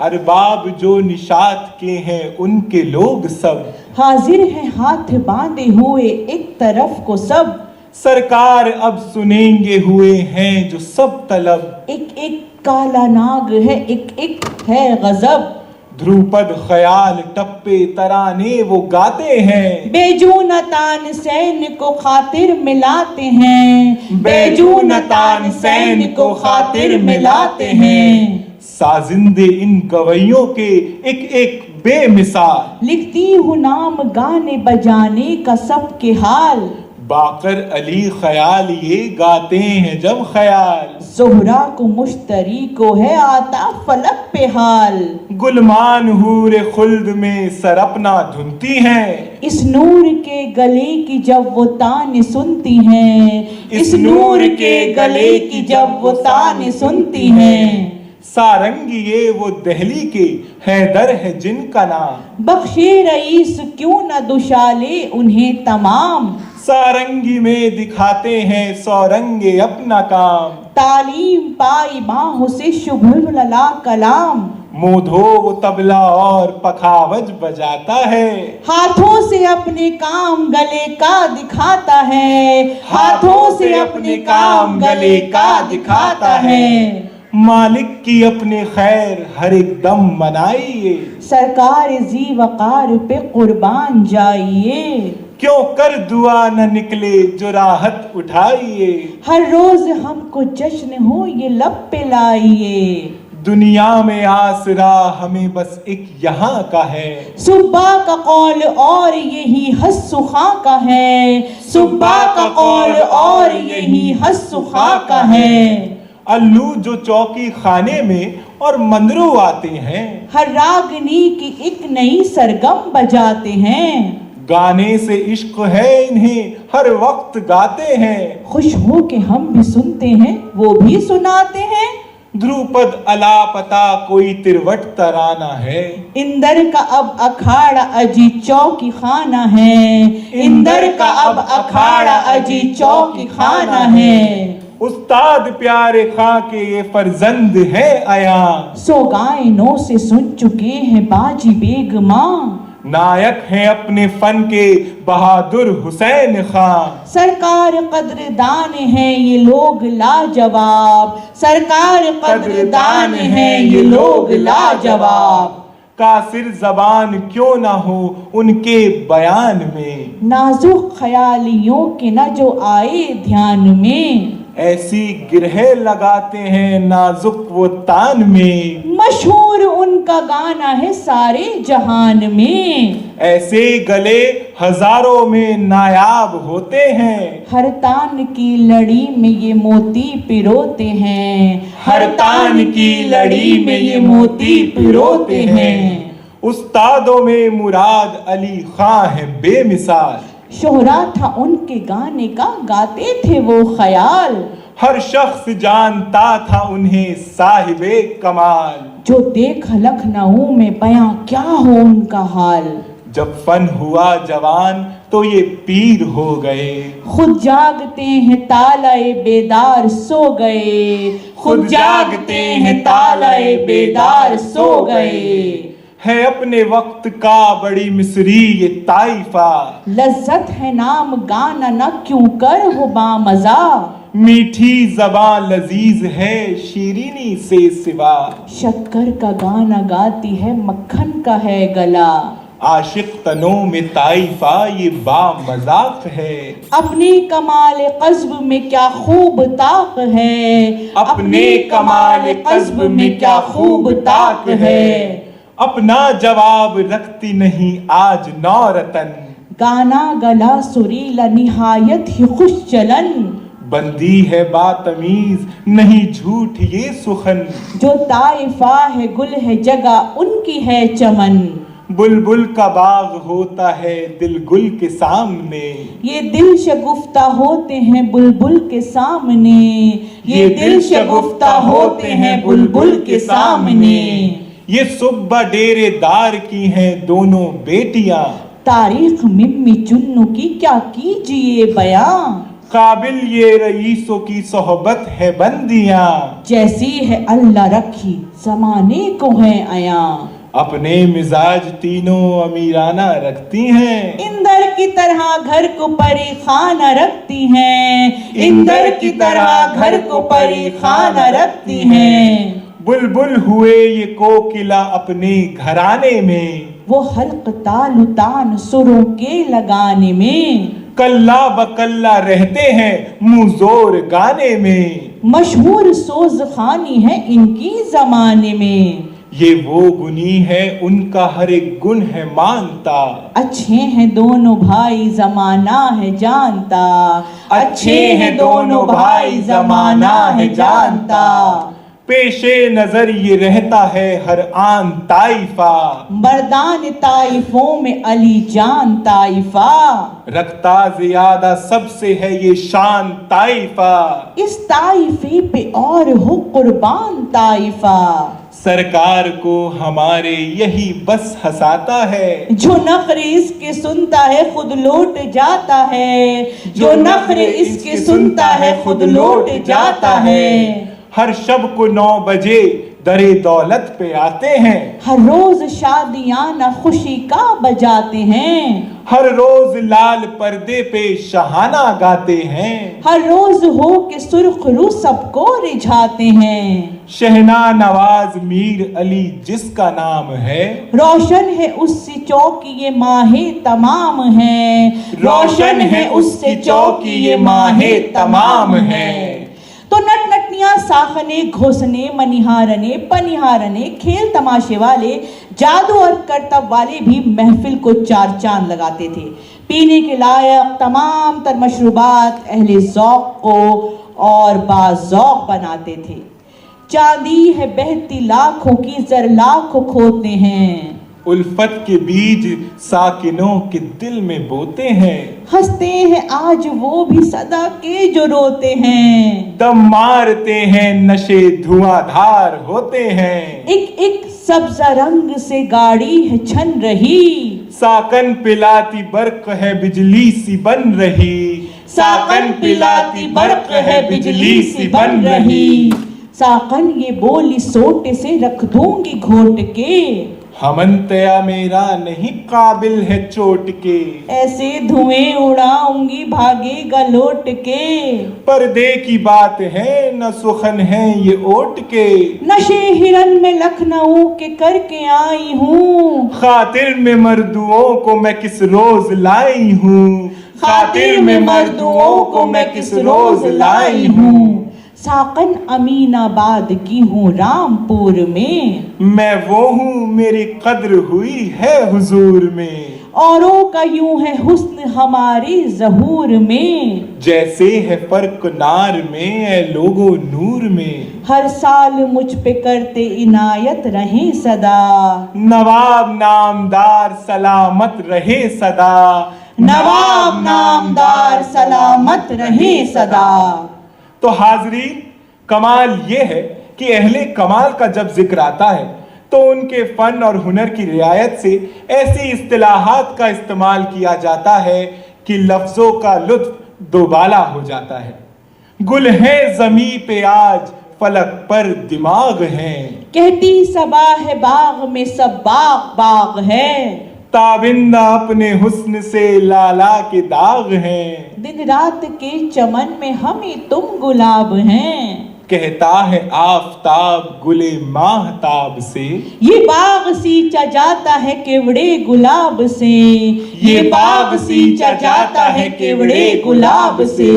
Speaker 3: अरबाब जो निशात के हैं उनके लोग सब।
Speaker 2: हाजिर है हाथ बांधे हुए एक तरफ को सब।
Speaker 3: सरकार अब सुनेंगे हुए हैं जो सब तलब।
Speaker 2: एक एक काला नाग है एक एक है गजब।
Speaker 3: ध्रुपद ख्याल टप्पे तराने वो गाते हैं।
Speaker 2: बेजूनतान सैन को खातिर मिलाते हैं। बेजूनतान सैन को खातिर मिलाते हैं।
Speaker 3: साजिंदे इन गवैयों के एक एक बेमिसाल।
Speaker 2: लिखती हूँ नाम गाने बजाने का सबके हाल।
Speaker 3: बाकर अली ख्याल ये गाते हैं जब ख्याल,
Speaker 2: ज़ोहरा को मुश्तरी को है आता फलक पे हाल,
Speaker 3: गुलमान हूर खुल्द में सर अपना धुनती हैं,
Speaker 2: इस नूर के गले की जब वो ताने सुनती हैं, इस नूर के गले की जब वो ताने सुनती हैं,
Speaker 3: सारंगी ये वो दहली के हैदर है जिनका नाम,
Speaker 2: बख्शे रईस क्यों न दुशाले उन्हें तमाम,
Speaker 3: सारंगी में दिखाते हैं सौरंगे अपना काम,
Speaker 2: तालीम पाई बाहों से शुभ्र लला कलाम,
Speaker 3: मोधो वो तबला और पखावज बजाता है,
Speaker 2: हाथों से अपने काम गले का दिखाता है, हाथों से अपने काम गले का दिखाता है,
Speaker 3: मालिक की अपने खैर हर एक दम मनाइए,
Speaker 2: सरकार जी वकार पे कुर्बान जाइए,
Speaker 3: क्यों कर दुआ न निकले जो राहत उठाइए,
Speaker 2: हर रोज हमको जश्न हो ये लब पे लाइए,
Speaker 3: दुनिया में आसरा हमें बस एक यहाँ का है,
Speaker 2: सुब्बा का कौल और यही हस्सुखा का है, सुब्बा का कौल और यही हस्सुखा का है,
Speaker 3: अल्लू जो चौकी खाने में और मंदरू आते हैं,
Speaker 2: हर रागनी की एक नई सरगम बजाते हैं,
Speaker 3: गाने से इश्क है इन्हें हर वक्त गाते हैं,
Speaker 2: खुश हो के हम भी सुनते हैं वो भी सुनाते हैं,
Speaker 3: ध्रुपद अलापता कोई तिरवट तराना है,
Speaker 2: इंदर का अब अखाड़ा अजी चौकी खाना है, इंदर का अब अखाड़ा अजी चौकी खाना है,
Speaker 3: उस्ताद प्यारे खां के ये फर्जंद है आया,
Speaker 2: सोगाइनों से सुन चुके हैं बाजी बेगमा,
Speaker 3: नायक हैं अपने फन के बहादुर हुसैन खां,
Speaker 2: सरकार कद्रदान है ये लोग लाजवाब, सरकार कद्रदान है ये लोग लाजवाब,
Speaker 3: कासिर जबान क्यों ना हो उनके बयान में,
Speaker 2: नाजुक ख्यालियों के न जो आए ध्यान में,
Speaker 3: ऐसी गिरहे लगाते हैं नाजुक वो तान में,
Speaker 2: मशहूर उनका गाना है सारे जहान में,
Speaker 3: ऐसे गले हजारों में नायाब होते हैं,
Speaker 2: हर तान की लड़ी में ये मोती पिरोते हैं, हर तान की लड़ी में ये मोती पिरोते हैं,
Speaker 3: उस्तादों में मुराद अली खां है बेमिसाल,
Speaker 2: शोहरा था उनके गाने का गाते थे वो ख्याल,
Speaker 3: हर शख्स जानता था उन्हें साहिबे कमाल,
Speaker 2: जो देख लखनऊ में बयां क्या हो उनका हाल,
Speaker 3: जब फन हुआ जवान तो ये पीर हो गए,
Speaker 2: खुद जागते हैं तालाए बेदार सो गए, खुद जागते हैं तालाए बेदार सो गए,
Speaker 3: है अपने वक्त का बड़ी मिस्री ये ताइफा,
Speaker 2: लज्जत है नाम गाना न क्यों कर हो बामजा,
Speaker 3: मीठी ज़बान लजीज है शीरीनी से सिवा,
Speaker 2: शक्कर का गाना गाती है मक्खन का है गला,
Speaker 3: आशिक तनों में ताइफा ये बामज़ाक है,
Speaker 2: अपने कमाल क़ज़्ब में क्या खूब ताक है,
Speaker 3: अपने कमाल क़ज़्ब में क्या खूब ताक है, अपना जवाब रखती नहीं आज नौरतन,
Speaker 2: गाना गला सुरीला निहायत ही खुश चलन,
Speaker 3: बंदी है बातमीज नहीं झूठ ये सुखन,
Speaker 2: जो ताइफा है गुल है जगह उनकी है चमन,
Speaker 3: बुलबुल का बाग होता है दिल गुल के सामने,
Speaker 2: ये दिल शगुफ्ता होते हैं बुलबुल के सामने, ये दिल शगुफ्ता होते हैं बुलबुल के सामने,
Speaker 3: ये सुब्बा डेरेदार की हैं दोनों बेटियां,
Speaker 2: तारीख मिम्मी चुन्नू की क्या कीजिए बयां,
Speaker 3: काबिल ये रईसों की सोहबत है बंदियां,
Speaker 2: जैसी है अल्लाह रखी जमाने को है आया,
Speaker 3: अपने मिजाज तीनों अमीराना रखती हैं,
Speaker 2: इंदर की तरह घर को परी खाना रखती हैं, इंदर की तरह घर को परी खाना रखती हैं,
Speaker 3: बुलबुल हुए ये कोकिला अपने घराने में,
Speaker 2: वो हल्क तालु तान सुरों के लगाने में,
Speaker 3: कल्ला बकल्ला रहते हैं मुंह जोर गाने में,
Speaker 2: मशहूर सोज खानी है इनकी जमाने में,
Speaker 3: ये वो गुनी है उनका हर एक गुण है मानता।
Speaker 2: अच्छे हैं दोनों भाई जमाना है जानता, अच्छे हैं दोनों भाई जमाना है जानता।
Speaker 3: पेशे नजर ये रहता है हर आन ताइफा,
Speaker 2: मर्दान ताइफों में अली जान ताइफा।
Speaker 3: रखता ज्यादा सबसे है ये शान ताइफा,
Speaker 2: इस ताइफे पे और हो कुर्बान ताइफा।
Speaker 3: सरकार को हमारे यही बस हंसाता है,
Speaker 2: जो नखरे इसके सुनता है खुद लौट जाता है, जो नखरे इसके सुनता है खुद लौट जाता है।
Speaker 3: हर शब को 9 बजे दरे दौलत पे आते हैं,
Speaker 2: हर रोज शादियां न खुशी का बजाते हैं,
Speaker 3: हर रोज लाल पर्दे पे शहाना गाते हैं,
Speaker 2: हर रोज हो के सुर्खरू सबको रिझाते हैं।
Speaker 3: शहना नवाज मीर अली जिसका नाम है,
Speaker 2: रोशन है उससे चौकी ये माहे तमाम है, रोशन है उससे चौकी ये माहे तमाम है। तो नट नटनियां साखने घोसने मनिहारने पनिहारने खेल तमाशे वाले जादू और करतब वाले भी महफिल को चार चांद लगाते थे। पीने के लायक तमाम तर मशरूबात अहले ज़ौक़ को और बाज़ौक़ बनाते थे। चांदी है बहती लाखों की ज़र लाखों खोते हैं,
Speaker 3: उल्फत के बीज साकिनों के दिल में बोते हैं,
Speaker 2: हंसते हैं आज वो भी सदा के जो रोते हैं,
Speaker 3: दम मारते हैं नशे धुआंधार होते हैं।
Speaker 2: एक एक सब्जा रंग से गाड़ी है छन रही,
Speaker 3: साकन पिलाती बर्क है बिजली सी बन रही,
Speaker 2: साकन पिलाती बर्क है बिजली सी बन रही। साकन ये बोली सोटे से रख दूंगी घोट के,
Speaker 3: हमंतया मेरा नहीं काबिल है चोट के,
Speaker 2: ऐसे धुएं उड़ाऊंगी भागेगा लौट के।
Speaker 3: पर्दे की बात है न सुखन है ये ओट के,
Speaker 2: नशे हिरन में लखनऊ के करके आई हूँ,
Speaker 3: खातिर में मर्दुओं को मैं किस रोज लाई हूँ,
Speaker 2: खातिर में मर्दुओं को मैं किस रोज लाई हूँ। साकन अमीनाबाद की हूँ रामपुर में,
Speaker 3: मैं वो हूँ मेरी कद्र हुई है हुजूर में,
Speaker 2: औरों का यूं है हुस्न हमारे ज़हूर में,
Speaker 3: जैसे है फर्क नार में ए लोगो नूर में।
Speaker 2: हर साल मुझ पे करते इनायत रहे सदा,
Speaker 3: नवाब नामदार सलामत रहे सदा,
Speaker 2: नवाब नामदार सलामत रहे सदा।
Speaker 3: तो हाजरीन, कमाल ये है कि अहले कमाल का जब जिक्र आता है तो उनके फन और हुनर की रियायत से ऐसी इस्तिलाहात का इस्तेमाल किया जाता है कि लफ्जों का लुत्फ दोबाला हो जाता है। गुल है ज़मी पे आज फलक पर दिमाग है,
Speaker 2: कहती सबा है बाग में सब बाग बाग है,
Speaker 3: ताबिंदा अपने हुस्न से लाला के दाग हैं,
Speaker 2: दिन रात के चमन में हमें तुम गुलाब हैं,
Speaker 3: कहता है आफताब गुले माहताब से,
Speaker 2: ये बाग सींचा जाता है केवड़े गुलाब से, ये बाग सींचा जाता है केवड़े गुलाब से।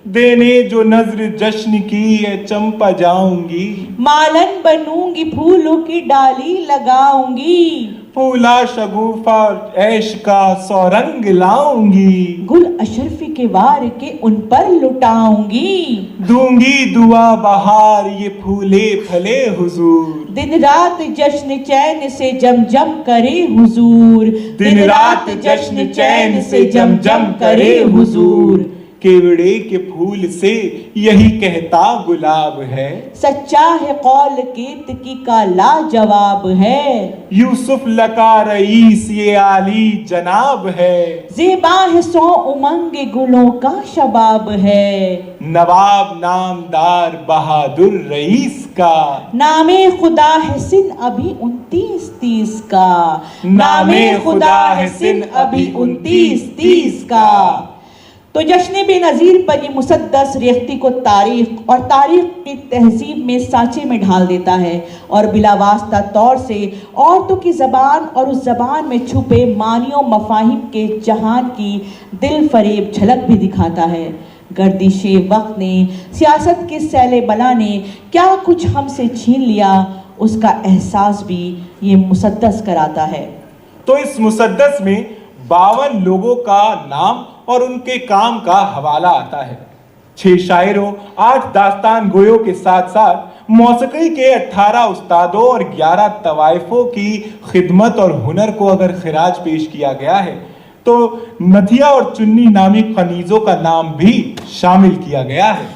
Speaker 3: देने जो नजर जश्न की है चंपा जाऊंगी,
Speaker 2: मालन बनूंगी फूलों की डाली लगाऊंगी,
Speaker 3: फूला शगुफा ऐश का सौरंग लाऊंगी,
Speaker 2: गुल अशरफी के वार के उन पर लुटाऊंगी,
Speaker 3: दूंगी दुआ बहार ये फूले फले हुजूर,
Speaker 2: दिन रात जश्न चैन से जम जम करे हुजूर, दिन रात जश्न चैन से जम जम करे हुजूर।
Speaker 3: केवड़े के फूल से यही कहता गुलाब है,
Speaker 2: सच्चा है कौल केतकी का लाजवाब है,
Speaker 3: यूसुफ लका रईस ये आली जनाब है,
Speaker 2: ज़ेबा है सौ उमंग गुलों का शबाब है,
Speaker 3: नवाब नामदार बहादुर रईस का,
Speaker 2: नामे खुदा है सिन अभी 29-30 का, नामे खुदा है सिन अभी 29-30 का। तो जश्न बेनज़ीर पर ये मुसद्दस रेख्ती को तारीख और तारीख की तहजीब में सांचे में ढाल देता है और बिलावास्ता तौर से औरतों की ज़बान और उस ज़बान में छुपे मानियों मफाहिम के जहान की दिल फरेब झलक भी दिखाता है। गर्दिशे वक्त ने, सियासत के सैले बला ने क्या कुछ हमसे छीन लिया اس کا احساس بھی یہ مسدس کراتا ہے۔
Speaker 3: تو اس مسدس میں 52 لوگوں کا نام اور ان کے کام کا حوالہ آتا ہے۔ 6 شاعروں، 8 داستان گویوں کے ساتھ ساتھ موسیقی کے 18 استادوں اور 11 طوائفوں کی خدمت اور ہنر کو اگر خراج پیش کیا گیا ہے تو نتھیا اور چنی نامی کنیزوں کا نام بھی شامل کیا گیا ہے۔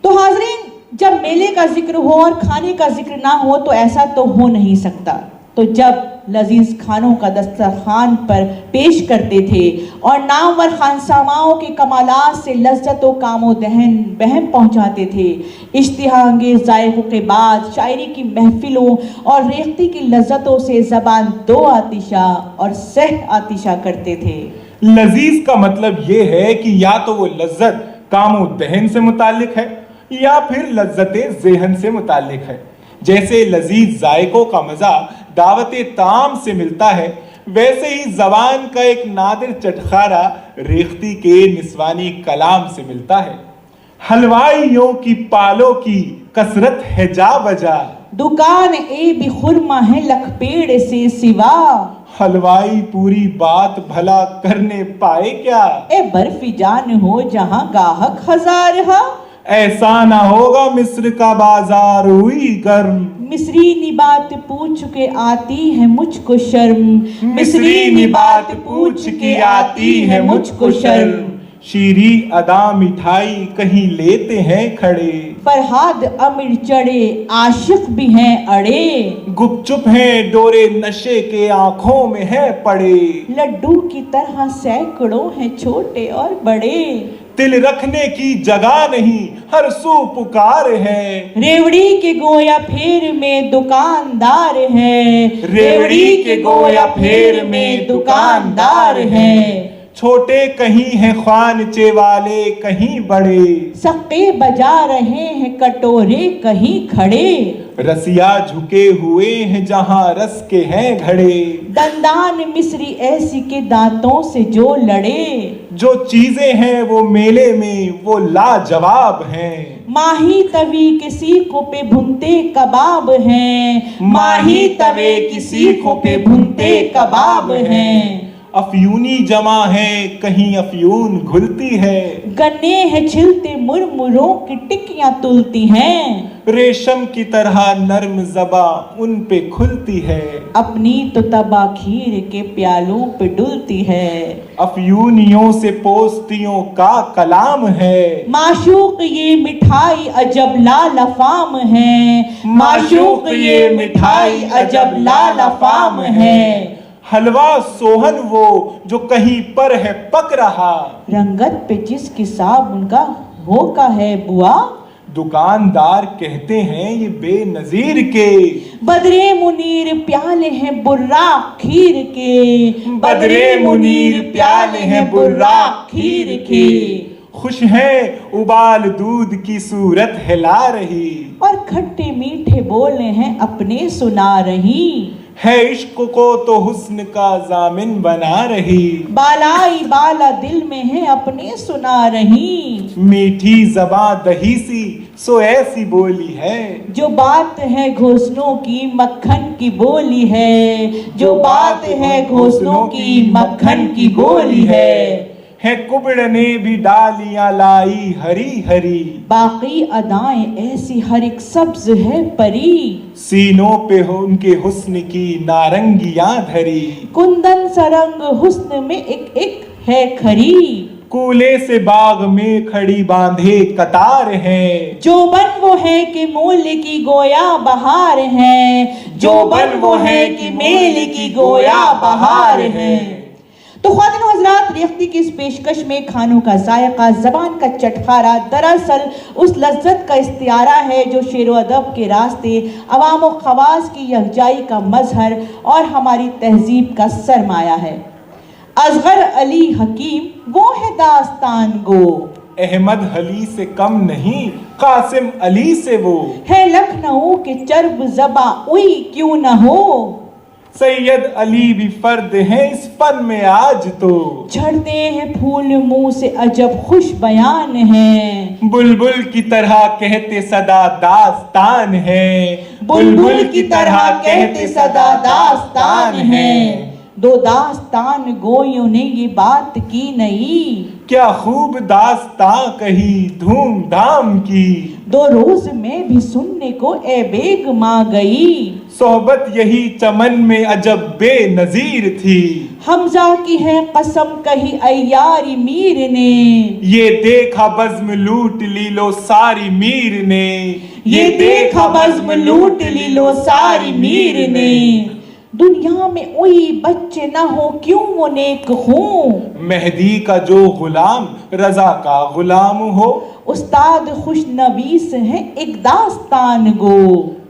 Speaker 2: تو حاضرین، جب میلے کا ذکر ہو اور کھانے کا ذکر نہ ہو تو ایسا تو ہو نہیں سکتا۔ تو جب لذیذ کھانوں کا دسترخوان پر پیش کرتے تھے اور نامور خانساماؤں کے کمالات سے لذت و کام و دہن بہم پہنچاتے تھے، اشتہا انگیز ذائقوں کے بعد شاعری کی محفلوں اور ریختہ کی لذتوں سے زبان دو آتشہ اور سہ آتشہ کرتے تھے۔
Speaker 3: لذیذ کا مطلب یہ ہے کہ یا تو وہ لذت کام و دہن سے متعلق ہے یا پھر لذت ذہن سے متعلق ہے۔ جیسے لذیذ ذائقوں کا مزہ دعوت طعام سے ملتا ہے، ویسے ہی زبان کا ایک نادر چٹخارا ریختی کے نسوانی کلام سے ملتا ہے۔ حلوائیوں کی پالوں کی کثرت ہے جا بجا،
Speaker 2: دکان اے بھی خرما ہے لکھ پیڑ سے سوا،
Speaker 3: حلوائی پوری بات بھلا کرنے پائے کیا،
Speaker 2: اے برفی جان ہو جہاں گاہک ہزار ہا،
Speaker 3: ایسا نہ ہوگا مصر کا بازار ہوئی گرم،
Speaker 2: مصری بات پوچھ کے آتی ہے مجھ کو شرم،
Speaker 3: مصری بات پوچھ کے آتی ہے مجھ کو شرم، شیریں ادا مٹھائی کہیں لیتے ہیں کھڑے،
Speaker 2: فرہاد امر چڑے عاشق بھی ہیں اڑے،
Speaker 3: گپ چپ ہیں ڈورے نشے کے آنکھوں میں ہے پڑے،
Speaker 2: لڈو کی طرح سینکڑوں ہیں چھوٹے اور بڑے،
Speaker 3: دل رکھنے کی جگہ نہیں ہر سو پکار ہے،
Speaker 2: ریوڑی کے گویا پھیر میں دکاندار ہے،
Speaker 3: ریوڑی کے گویا پھیر میں دکاندار ہے، چھوٹے کہیں ہیں خوانچے والے کہیں بڑے،
Speaker 2: سقے بجا رہے ہیں کٹورے کہیں کھڑے،
Speaker 3: رسیا جھکے ہوئے ہیں جہاں رس کے ہیں گھڑے،
Speaker 2: دندان مصری ایسی کے دانتوں سے جو لڑے،
Speaker 3: جو چیزیں ہیں وہ میلے میں وہ لاجواب ہیں، ماہی
Speaker 2: توی کے سیخوں پہ بھنتے کباب ہیں،
Speaker 3: ماہی توے کی سیخوں پہ بھنتے کباب ہیں، افیونی جمع ہے کہیں افیون گھلتی ہے،
Speaker 2: گنے ہیں چھلتے مرمروں کی ٹکیاں تلتی ہیں،
Speaker 3: ریشم کی طرح نرم زباں ان پہ کھلتی ہے،
Speaker 2: اپنی تو تبا کھیر کے پیالوں پہ ڈلتی ہے،
Speaker 3: افیونیوں سے پوستیوں کا کلام ہے،
Speaker 2: معشوق یہ مٹھائی عجب لالفام ہے، معشوق یہ مٹھائی عجب لالفام ہے،
Speaker 3: حلوہ سوہن وہ جو کہیں پر ہے پک رہا،
Speaker 2: رنگت پہ جس کی صابن کا ہو کا ہے بوا،
Speaker 3: دکاندار کہتے ہیں یہ بے نظیر کے،
Speaker 2: بدرے منیر پیالے ہیں براق کھیر کے،
Speaker 3: بدرے منیر پیالے ہیں براق کھیر کے، خوش ہے ابال دودھ کی صورت ہلا رہی،
Speaker 2: اور کھٹے میٹھے بولے ہیں اپنے سنا رہی،
Speaker 3: ہے عشق کو تو حسن کا ضامن بنا رہی،
Speaker 2: بالائی بالا دل میں ہے اپنے سنا رہی،
Speaker 3: میٹھی زباں دہی سی سو ایسی بولی ہے،
Speaker 2: جو بات ہے گھوسنوں کی مکھن کی بولی ہے، جو بات ہے گھوسنوں کی مکھن کی بولی ہے،
Speaker 3: کبڑ نے بھی ڈالیاں لائی ہری ہری،
Speaker 2: باقی ادائیں ایسی ہر ایک سبز ہے پری،
Speaker 3: سینوں پہ ان کے حسن کی نارنگیاں دھری،
Speaker 2: کندن سرنگ حسن میں ایک ایک ہے کھری،
Speaker 3: کولے سے باغ میں کھڑی باندھے قطار ہیں،
Speaker 2: جوبن وہ ہے کہ مول کی گویا بہار ہے، جوبن وہ ہے کہ میل کی گویا بہار ہے۔ تو خواتین و حضرات، ریختہ کی اس پیشکش میں کھانوں کا ذائقہ، زبان کا چٹخارا دراصل اس لذت کا استعارہ ہے جو شعر و ادب کے راستے عوام و خواص کی یکجائی کا مظہر اور ہماری تہذیب کا سرمایہ ہے۔ اصغر علی حکیم وہ ہے داستان گو،
Speaker 3: احمد علی سے کم نہیں قاسم علی سے وہ،
Speaker 2: ہے لکھنؤ کے چرب زباں اوئی کیوں نہ ہو،
Speaker 3: سید علی بھی فرد ہیں اس فن میں آج تو،
Speaker 2: جھڑتے ہیں پھول منہ سے عجب خوش بیان ہیں،
Speaker 3: بلبل کی طرح کہتے صدا داستان ہے، बुलबुल की तरह कहते सदा दास्तान है।
Speaker 2: दो दास्तान गोयों ने ये बात की नहीं,
Speaker 3: क्या खूब दास्तां कही धूमधाम की।
Speaker 2: दो रोज में भी सुनने को ए बेग माँ गई।
Speaker 3: सोहबत यही चमन में अजब बेनजीर थी।
Speaker 2: हमजा की है कसम कही अय्यारी मीर ने,
Speaker 3: ये देखा बज़्म लूट ली लो सारी मीर ने।
Speaker 2: ये देखा बज़्म लूट ली लो सारी मीर ने। दुनिया में कोई बच्चे ना हो क्यों वो नेक हूँ,
Speaker 3: मेहदी का जो गुलाम रजा का गुलाम हो।
Speaker 2: उस्ताद खुश नवीस है एक दास्तान गो।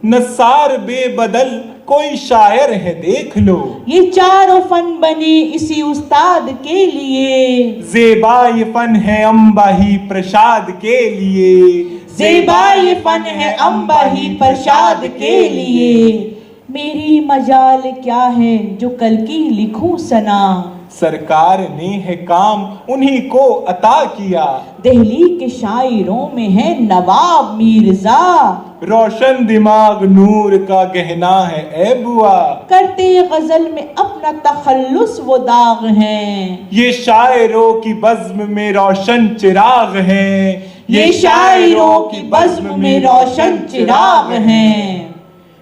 Speaker 3: नसार बेबदल कोई शायर है देख लो।
Speaker 2: ये चारों फन बने इसी उस्ताद के लिए,
Speaker 3: ज़ेबा ये फन है अंबाही प्रसाद के लिए।
Speaker 2: ज़ेबा ये फन है अंबाही प्रसाद के लिए। मेरी मजाल क्या है जो कल की लिखूं सना,
Speaker 3: सरकार ने है काम उन्हीं को अता किया।
Speaker 2: दिल्ली के शायरों में है नवाब मिर्जा,
Speaker 3: रोशन दिमाग नूर का गहना है ए बुआ।
Speaker 2: करते गजल में अपना तखल्लुस वो दाग हैं।
Speaker 3: ये शायरों की बज़्म में रोशन चिराग हैं।
Speaker 2: ये शायरों की बज़्म में रोशन चिराग हैं।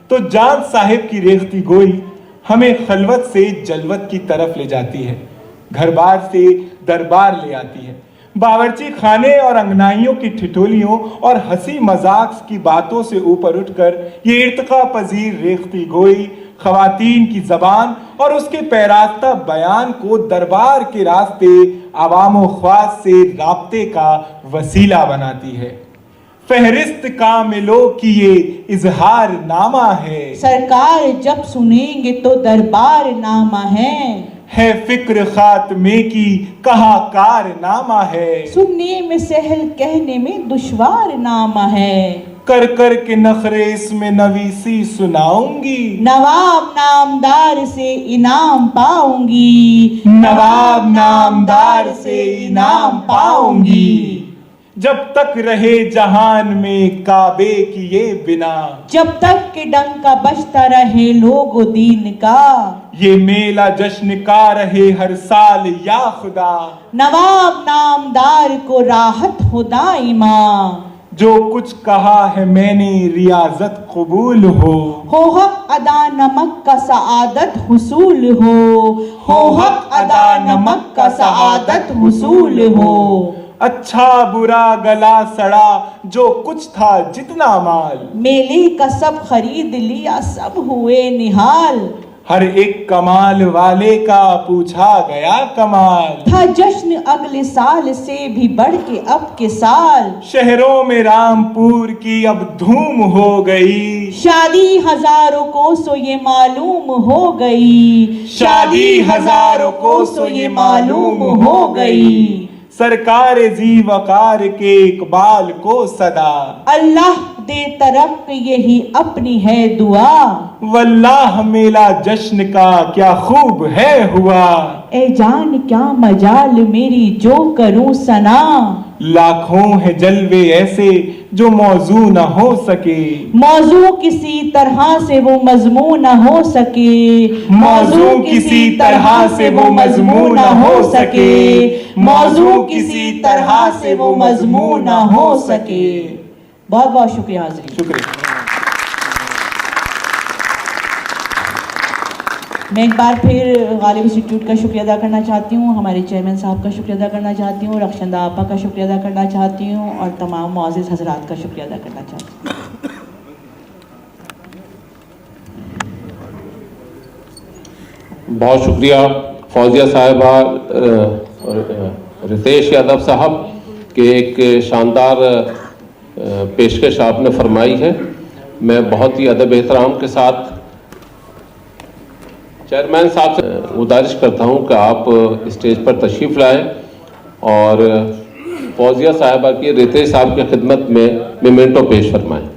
Speaker 3: तो जान साहिब की रेख्ती गोई हमें खलवत से जलवत की तरफ ले जाती है, घर बार से दरबार ले आती है। बावर्ची खाने और अंगनाइयों की ठिठोलियों और हंसी मजाक की बातों से ऊपर उठकर ये इर्तिका पजीर रेख्ती गोई खवातीन की जबान और उसके पैरास्ता बयान को दरबार के रास्ते आवाम ख्वास से राब्ते का वसीला बनाती है। फहरिस्त कामिलों की ये इजहार नामा है।
Speaker 2: सरकार जब सुनेंगे तो दरबार नामा है
Speaker 3: फिक्र खात्मे की कहा कारनामा है।
Speaker 2: सुनने में सहल कहने में दुश्वार नामा है।
Speaker 3: कर कर के नखरे इसमें नवीसी सुनाऊंगी।
Speaker 2: नवाब नामदार से इनाम पाऊंगी,
Speaker 3: नवाब नामदार से इनाम पाऊंगी। जब तक रहे जहान में काबे की ये बिना,
Speaker 2: जब तक के डंका बजता रहे लोगो दीन का,
Speaker 3: ये मेला जश्न का रहे हर साल या खुदा।
Speaker 2: नवाब नामदार को राहत हो दाइमा,
Speaker 3: जो कुछ कहा है मैंने रियाजत कबूल हो।
Speaker 2: हक अदा नमक का सआदत हुसूल हो हक अदा नमक का सआदत हुसूल हो।
Speaker 3: अच्छा बुरा गला सड़ा जो कुछ था जितना माल,
Speaker 2: मेले का सब खरीद लिया सब हुए निहाल।
Speaker 3: हर एक कमाल वाले का पूछा गया कमाल।
Speaker 2: था जश्न अगले साल से भी बढ़ के अब के साल।
Speaker 3: शहरों में रामपुर की अब धूम हो गई।
Speaker 2: शादी हजारों को सो ये मालूम हो गई।
Speaker 3: शादी हजारों को सो ये मालूम हो गई। सरकार जी वकार के इकबाल को सदा,
Speaker 2: अल्लाह दे तरफ यही अपनी है दुआ।
Speaker 3: वल्लाह मेला जश्न का क्या खूब है हुआ।
Speaker 2: ए जान क्या मजाल मेरी जो करूं सना,
Speaker 3: लाखों है जलवे ऐसे जो मौजू न हो सके।
Speaker 2: मौजू किसी तरह से वो मजमू न हो सके।
Speaker 3: मौजू किसी तरह से वो मजमू न हो सके।
Speaker 2: मौजू किसी तरह से वो मजमू न हो सके। बहुत बहुत शुक्रिया हाज़रीन।
Speaker 3: शुक्रिया।
Speaker 2: मैं एक बार फिर गालिब इंस्टीट्यूट का शुक्रिया अदा करना चाहती हूँ, हमारे चेयरमैन साहब का शुक्रिया अदा करना चाहती हूँ, रक्षंदा आपा का शुक्रिया अदा करना चाहती हूँ और तमाम मुअज़्ज़िज़ हज़रात का शुक्रिया अदा करना चाहती हूँ।
Speaker 1: बहुत शुक्रिया फौजिया साहिबा रितेश यादव साहब के एक शानदार पेशकश आपने फरमाई है। मैं बहुत ही अदब एहतराम के साथ चेयरमैन साहब से गुजारिश करता हूं कि आप स्टेज पर तशरीफ़ लाएं और फौजिया साहिबा की रितेश साहब की खिदमत में मेमेंटो पेश फरमाएं।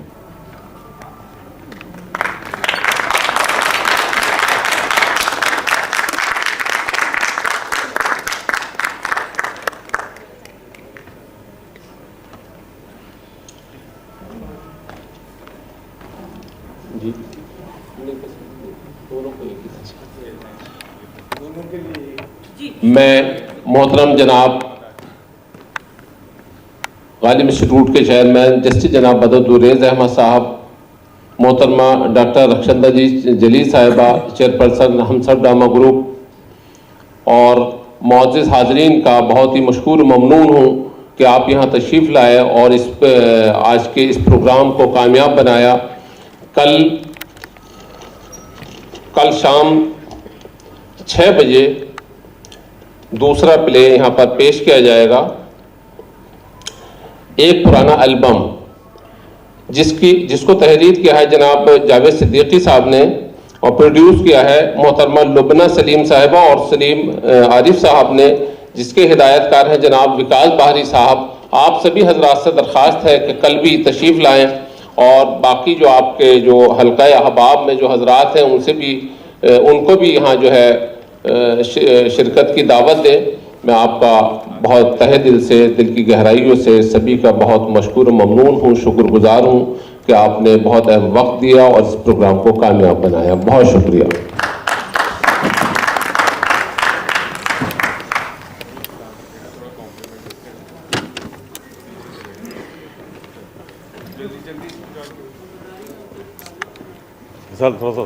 Speaker 1: जी میں محترم جناب غالب انسٹیٹیوٹ کے چیئرمین جسٹس جناب بدرالریز احمد صاحب، محترمہ ڈاکٹر رخشندہ جی جلیل صاحبہ چیئرپرسن ہمسب ڈرامہ گروپ، اور معزز حاضرین کا بہت ہی مشکور ممنون ہوں کہ آپ یہاں تشریف لائے اور آج کے اس پروگرام کو کامیاب بنایا۔ کل شام 6 بجے دوسرا پلے یہاں پر پیش کیا جائے گا، ایک پرانا البم، جس کو تحریر کیا ہے جناب جاوید صدیقی صاحب نے اور پروڈیوس کیا ہے محترمہ لبنہ سلیم صاحبہ اور سلیم عارف صاحب نے، جس کے ہدایت کار ہیں جناب وکاس بہاری صاحب۔ آپ سبھی حضرات سے درخواست ہے کہ کل بھی تشریف لائیں اور باقی جو آپ کے جو حلقہ احباب میں جو حضرات ہیں ان کو بھی یہاں جو ہے شرکت کی دعوت دیں۔ میں آپ کا بہت تہہ دل سے، دل کی گہرائیوں سے سبھی کا بہت مشکور و ممنون ہوں، شکر گزار ہوں کہ آپ نے بہت اہم وقت دیا اور اس پروگرام کو کامیاب بنایا۔ بہت شکریہ۔
Speaker 4: سر تھوڑا سا